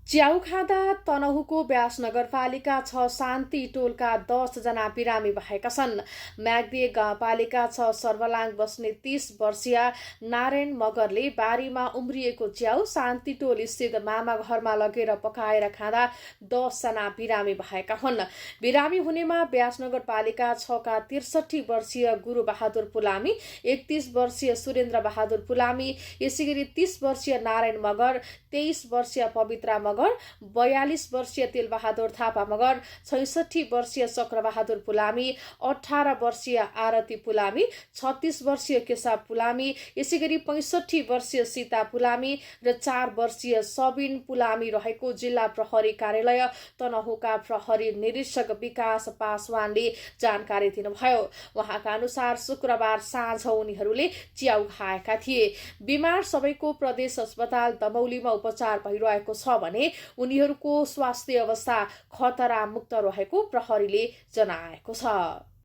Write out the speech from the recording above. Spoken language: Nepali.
च्याउ खाँदा तनहुँको व्यास नगरपालिका 6 शान्ति टोलका 10 जना बिरामी भएका छन्। म्याग्दी गाउँपालिका 6 सर्वलाङ बस्ने 30 वर्षीय नारायण मगरले बारीमा उम्रिएको च्याउ शान्ति टोल स्थित मामा घरमा लगेर पकाएर खाँदा 10 जना बिरामी भएका हुन्। बिरामी हुनेमा व्यास नगरपालिका 6 का 63 वर्षीय गुरुबहादुर पुलामी, 31 वर्षीय सुरेन्द्र बहादुर पुलामी, यसैगरी 30 वर्षीय नारायण मगर, 23 वर्षीय पवित्रा मगर, 42 वर्षीय तेलबहादुर थापा मगर, 66 वर्षीय चक्रबहादुर पुलामी, 18 वर्षीय आरती पुलामी, 36 वर्षीय केशव पुलामी, यसैगरी 65 वर्षीय सीता पुलामी र 4 वर्षीय सबिन पुलामी रहेको जिल्ला प्रहरी कार्यालय तनहुँका प्रहरी निरीक्षक विकास पासवानले जानकारी दिनुभयो। उहाँका अनुसार शुक्रबार साँझ उनीहरूले च्याउ खाएका थिए। बिमार सबैको प्रदेश अस्पताल दमौलीमा उपचार भइरहेको छ भने उनीहरूको स्वास्थ्य अवस्था खतरामुक्त रहेको प्रहरीले जनाएको छ।